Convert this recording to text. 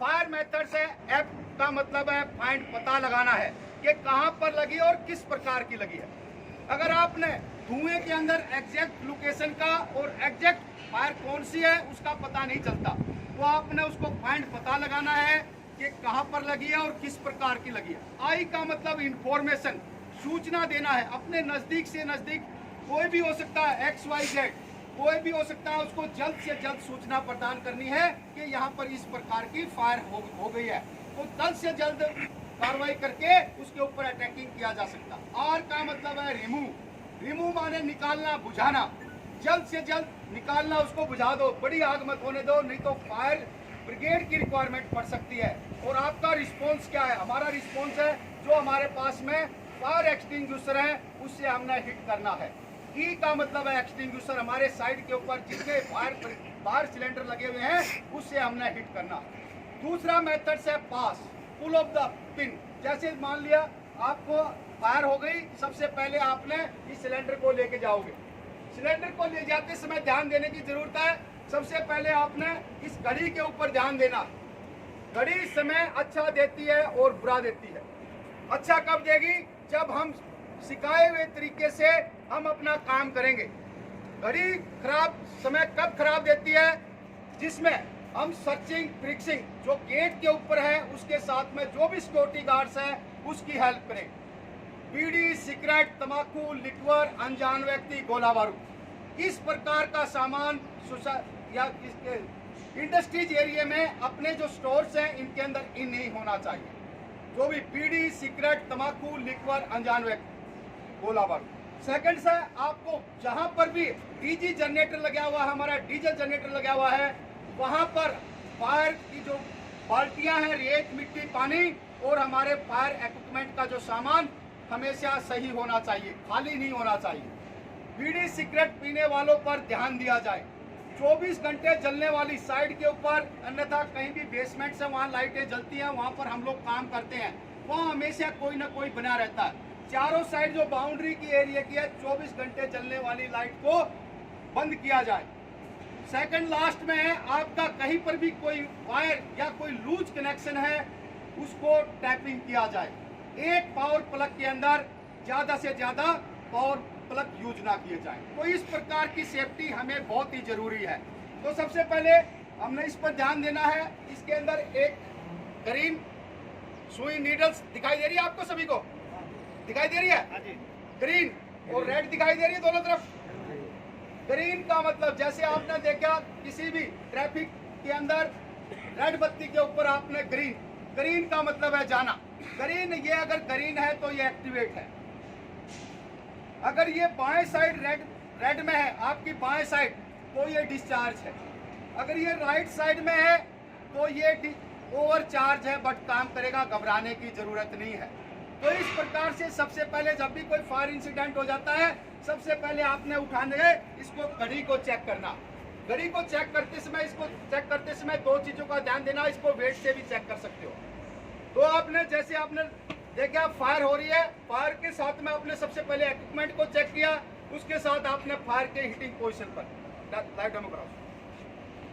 Fire method से F का मतलब है फाइंड, पता लगाना है कि कहां पर लगी और किस प्रकार की लगी है। अगर आपने धुएं के अंदर एग्जैक्ट लोकेशन का और एग्जैक्ट फायर कौन सी है उसका पता नहीं चलता, तो आपने उसको फाइंड, पता लगाना है कि कहां पर लगी है और किस प्रकार की लगी है। आई का मतलब इंफॉर्मेशन, सूचना देना है। अपने नजदीक से नजदीक कोई भी हो सकता है, XYZ कोई भी हो सकता है, उसको जल्द से जल्द सूचना प्रदान करनी है कि यहाँ पर इस प्रकार की फायर हो गई है, तो जल्द से जल्द कार्रवाई करके उसके ऊपर अटैकिंग किया जा सकता। आर का मतलब है रिमूव। रिमूव माने निकालना, बुझाना, जल्द से जल्द निकालना, उसको बुझा दो, बड़ी आग मत होने दो, नहीं तो फायर ब्रिगेड की रिक्वायरमेंट पड़ सकती है। और आपका रिस्पॉन्स क्या है? हमारा रिस्पॉन्स है जो हमारे पास में फायर एक्सटिंग्विशर है उससे हमने हिट करना है। ई का मतलब है एक्सटिंग्विशर, हमारे साइड के ऊपर जितने फायर सिलेंडर लगे हुए हैं उससे हमने हिट करना। दूसरा मेथड है पास, पुल ऑफ द पिन। जैसे मान लिया आपको फायर हो गई, सबसे पहले आपने इस सिलेंडर को लेके जाओगे। सिलेंडर को ले जाते समय ध्यान देने की जरूरत है। सबसे पहले आपने इस घड़ी के ऊपर ध्यान देना। घड़ी समय अच्छा देती है और बुरा देती है। अच्छा कब देगी? जब हम सिखाए हुए तरीके से हम अपना काम करेंगे। घड़ी खराब समय कब खराब देती है? जिसमें हम सर्चिंग, फिक्सिंग, जो गेट के ऊपर है उसके साथ में जो भी सिक्योरिटी गार्ड्स हैं उसकी हेल्प करें। बीड़ी, सिगरेट, तंबाकू, लिक्वर, अनजान व्यक्ति, गोला बारूद, इस प्रकार का सामान या इसके इंडस्ट्रीज एरिया में अपने जो स्टोर्स हैं इनके अंदर इन नहीं होना चाहिए। जो भी बीड़ी, सिगरेट, तंबाकू, लिक्वर, अनजान व्यक्ति, गोला बारूद। सेकंड से आपको जहां पर भी डीजी जनरेटर लगा हुआ है, हमारा डीजल जनरेटर लगा हुआ है, वहां पर फायर की जो बाल्टियां हैं, रेत, मिट्टी, पानी और हमारे फायर इक्विपमेंट का जो सामान हमेशा सही होना चाहिए, खाली नहीं होना चाहिए। बीड़ी सिगरेट पीने वालों पर ध्यान दिया जाए। 24 घंटे जलने वाली साइड के ऊपर, अन्यथा कहीं भी बेसमेंट से वहाँ लाइटें जलती हैं, वहाँ पर हम लोग काम करते हैं, वहाँ हमेशा कोई ना कोई बना रहता है। चारों साइड जो बाउंड्री की एरिया की है, 24 घंटे जलने वाली लाइट को बंद किया जाए। सेकंड लास्ट में है, आपका कहीं पर भी कोई वायर या कोई लूज कनेक्शन है उसको टैपिंग किया जाए। एक पावर प्लग के अंदर ज्यादा से ज्यादा पावर प्लग यूज ना किए जाए। तो इस प्रकार की सेफ्टी हमें बहुत ही जरूरी है। तो सबसे पहले हमने इस पर ध्यान देना है। इसके अंदर एक ग्रीन सुई नीडल्स दिखाई दे रही है, आपको सभी को दिखाई दे रही है? ग्रीन और रेड दिखाई दे रही है दोनों तरफ। ग्रीन का मतलब जैसे आपने देखा किसी भी ट्रैफिक के अंदर रेड बत्ती के ऊपर आपने ग्रीन, ग्रीन का मतलब है जाना। ग्रीन, ये अगर ग्रीन है तो ये एक्टिवेट है। अगर ये बाएं साइड रेड में है, आपकी बाएं साइड, तो ये डिस्चार्ज है। अगर ये राइट साइड में है तो ये ओवर चार्ज है, बट काम करेगा, घबराने की जरूरत नहीं है। तो इस प्रकार से सबसे पहले जब भी कोई फायर इंसिडेंट हो जाता है, सबसे पहले आपने उठाने इसको घड़ी को चेक करना। घड़ी को चेक करते समय, इसको चेक करते समय दो चीजों का ध्यान देना। इसको वेट से भी चेक कर सकते हो। तो आपने जैसे आपने देखा फायर हो रही है, फायर के साथ में आपने सबसे पहले इक्विपमेंट को चेक किया, उसके साथ आपने फायर के हिटिंग पोजीशन पर लाइट डेमो कराओ।